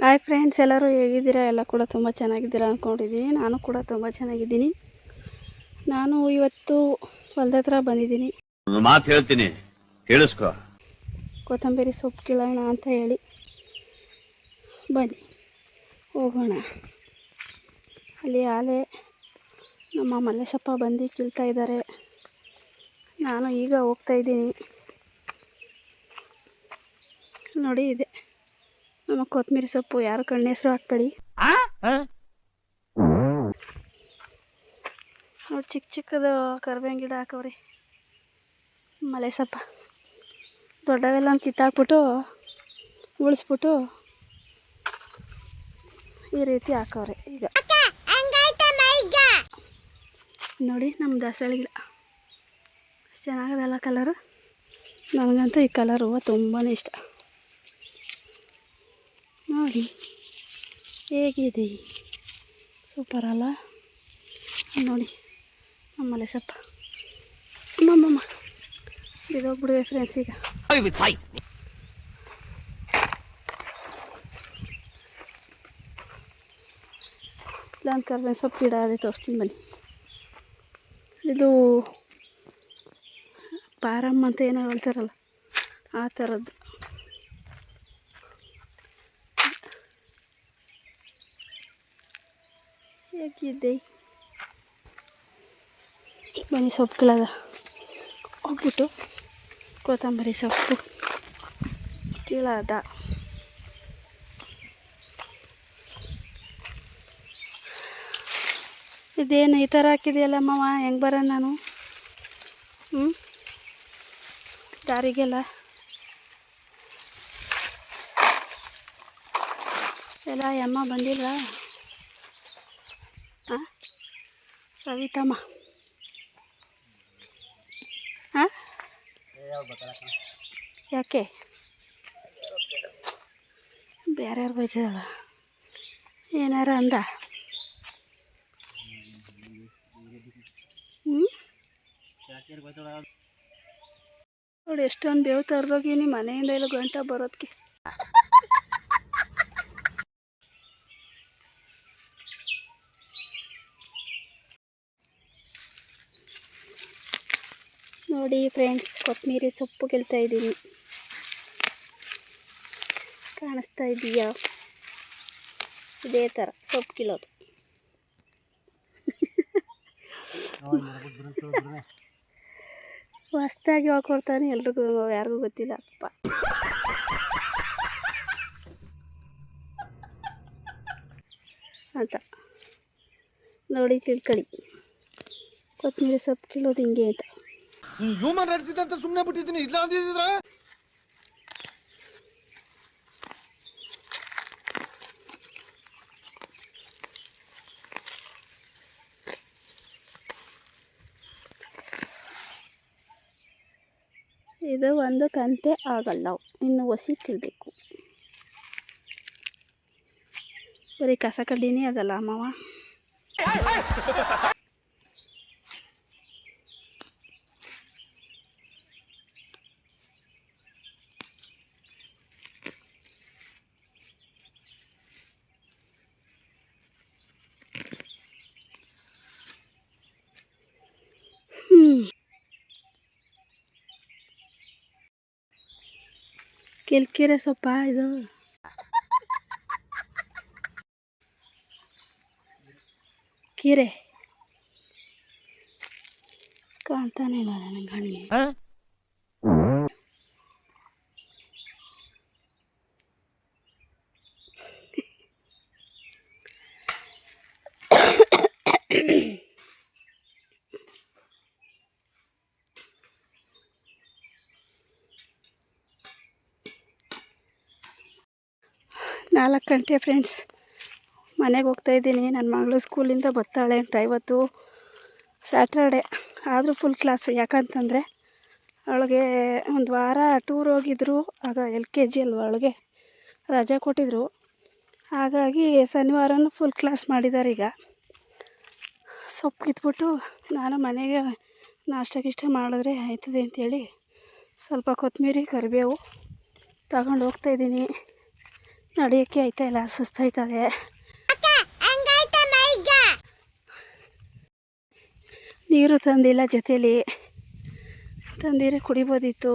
Hi friends, ಎಲ್ಲರೂ ಹೇಗಿದ್ದೀರಾ? ಎಲ್ಲ ಕೂಡ ತುಂಬ ಚೆನ್ನಾಗಿದ್ದೀರಾ ಅಂದ್ಕೊಂಡಿದ್ದೀನಿ. ನಾನು ಕೂಡ ತುಂಬ ಚೆನ್ನಾಗಿದ್ದೀನಿ. ನಾನು ಇವತ್ತು ಹೊಲದ ಹತ್ರ ಬಂದಿದ್ದೀನಿ. ಒಂದು ಮಾತು ಹೇಳ್ತೀನಿ, ಕೇಳಿಸ್ಕೊ. ಕೊತ್ತಂಬರಿ ಸೊಪ್ಪು ಕೀಳೋಣ ಅಂತ ಹೇಳಿ ಬನ್ನಿ ಹೋಗೋಣ. ಅಲ್ಲಿ ಆಲೆ ನಮ್ಮ ಮಲ್ಲೇಶಪ್ಪ ಬಂದು ಕೀಳ್ತಾ ಇದ್ದಾರೆ. ನಾನು ಈಗ ಹೋಗ್ತಾಯಿದ್ದೀನಿ. ನೋಡಿ, ಇದೆ ನಮ್ಮ ಕೊತ್ತಂಬರಿ ಸೊಪ್ಪು. ಯಾರು ಕಣ್ಣೆಸರು ಹಾಕ್ಬೇಡಿ. ನೋಡಿ, ಚಿಕ್ಕ ಚಿಕ್ಕದು ಕರಿಬೇವಿನ ಗಿಡ ಹಾಕವ್ರಿ ಮಲ್ಲೇಶಪ್ಪ. ದೊಡ್ಡವೆಲ್ಲ ಕಿತ್ತಾಕ್ಬಿಟ್ಟು ಉಳಿಸ್ಬಿಟ್ಟು ಈ ರೀತಿ ಹಾಕವ್ರೆ. ಈಗ ನೋಡಿ, ನಮ್ಮ ದಾಸವಾಳಿ ಗಿಡ ಎಷ್ಟು ಚೆನ್ನಾಗದಲ್ಲ ಕಲರು. ನನಗಂತೂ ಈ ಕಲರ್ ಹೂವು ತುಂಬಾ ಇಷ್ಟ. ನೋಡಿ ಹೇಗಿದೆ, ಸೂಪರ್ ಅಲ್ಲ? ನೋಡಿ ನಮ್ಮ ಮಲ್ಲೇಶಪ್ಪ. ಅಮ್ಮಮ್ಮ ಬಿದ್ದೋಗ್ಬಿಡುವೆ ಫ್ರೆಂಡ್ಸ್. ಈಗ ಇಲ್ಲೊಂದು ಕರ್ಬೇವಿನ ಸೊಪ್ಪು ಗಿಡ ಅದೇ ತೋರಿಸ್ತೀನಿ ಬನ್ನಿ. ಇದು ಪಾರಮ್ಮ ಅಂತ ಏನೋ ಹೇಳ್ತಾರಲ್ಲ, ಆ ಥರದ್ದು. ಹೇಗಿದೆ ಬನ್ನಿ, ಸೊಪ್ಪು ಕೀಳೋದ ಹೋಗ್ಬಿಟ್ಟು ಕೊತ್ತಂಬರಿ ಸೊಪ್ಪು ಕೀಳೋದ. ಇದೇನು ಈ ಥರ ಹಾಕಿದೆಯಲ್ಲ ಮಾವ, ಹೆಂಗೆ ಬರೋಣ ನಾನು? ದಾರಿಗೆಲ್ಲ ಎಲ್ಲ ಅಮ್ಮ ಬಂದಿಲ್ಲ. ಹಾಂ, ಸವಿತಮ್ಮ. ಹಾಂ, ಯಾಕೆ ಬೇರೆ ಯಾರು ಬೈತಿದ್ದಾಳ? ಏನಾರ ಅಂದ? ನೋಡಿ, ಎಷ್ಟೊಂದು ಬೇವು ತರದೋಗಿನಿ ಮನೆಯಿಂದ ಇಲ್ಲ ಗಂಟೆ ಬರೋದಕ್ಕೆ. ನೋಡಿ ಫ್ರೆಂಡ್ಸ್, ಕೊತ್ತಂಬರಿ ಸೊಪ್ಪು ಕೀಳ್ತಾ ಇದ್ದೀನಿ. ಕಾಣಿಸ್ತಾ ಇದೆಯಾ? ಇದೇ ಥರ ಸೊಪ್ಪು ಕೀಳೋದು. ಹೊಸ್ದಾಗಿ ಹಾಕೊಡ್ತಾನೆ, ಎಲ್ರಿಗೂ ಯಾರಿಗೂ ಗೊತ್ತಿಲ್ಲ ಅಪ್ಪ ಅಂತ. ನೋಡಿ, ತಿಳ್ಕೊಳ್ಳಿ, ಕೊತ್ತಂಬರಿ ಸೊಪ್ಪು ಕೀಳೋದು ಹಿಂಗೆ ಅಂತ. ಹ್ಯೂಮನ್ ರೈಟ್ಸ್ ಇದೆ ಅಂತ ಸುಮ್ಮನೆ ಬಿಟ್ಟಿದ್ದೀನಿ. ಇಲ್ಲ ಅಂದಿದ್ರ ಇದು ಒಂದು ಕಂತೆ ಆಗಲ್ಲ, ಇನ್ನು ಒಸಿ ಕೀಳಬೇಕು. ಬರೀ ಕಸ ಕಡ್ಡಿನೇ ಅದಲ್ಲ ಮಾವ. ಕಿಲ್ಕಿರೆ ಸೊಪ್ಪ ಇದು. ಕೀರೆ ಕಾಣ್ತಾನೆ ಇಲ್ಲ ನನ್ನ ಕಣ್ಣಿಗೆ. ನಾಲ್ಕು ಗಂಟೆ ಫ್ರೆಂಡ್ಸ್, ಮನೆಗೆ ಹೋಗ್ತಾಯಿದ್ದೀನಿ. ನನ್ನ ಮಗಳು ಸ್ಕೂಲಿಂದ ಬರ್ತಾಳೆ ಅಂತ. ಇವತ್ತು ಸ್ಯಾಟರ್ಡೆ ಆದರೂ ಫುಲ್ ಕ್ಲಾಸ್. ಯಾಕಂತಂದರೆ ಅವಳಿಗೆ ಒಂದು ವಾರ ಟೂರ್ ಹೋಗಿದ್ರು. ಆಗ LKG ಅಲ್ವ, ಅವಳಿಗೆ ರಜೆ ಕೊಟ್ಟಿದ್ರು. ಹಾಗಾಗಿ ಶನಿವಾರನೂ ಫುಲ್ ಕ್ಲಾಸ್ ಮಾಡಿದ್ದಾರೆ. ಈಗ ಸೊಪ್ಪು ಕಿತ್ಬಿಟ್ಟು ನಾನು ಮನೆಗೆ ನಾಷ್ಟ ಮಾಡಿದ್ರೆ ಆಯ್ತದೆ ಅಂಥೇಳಿ ಸ್ವಲ್ಪ ಕೊತ್ತಂಬರಿ ಕರಿಬೇವು ತಗೊಂಡು ಹೋಗ್ತಾಯಿದ್ದೀನಿ. ನಡೆಯೋಕ್ಕೆ ಆಯ್ತಾ ಇಲ್ಲ, ಸುಸ್ತಾಯ್ತದೆ. ನೀರು ತಂದಿಲ್ಲ, ಜೊತೇಲಿ ತಂದಿರೆ ಕುಡಿಬೋದಿತ್ತು.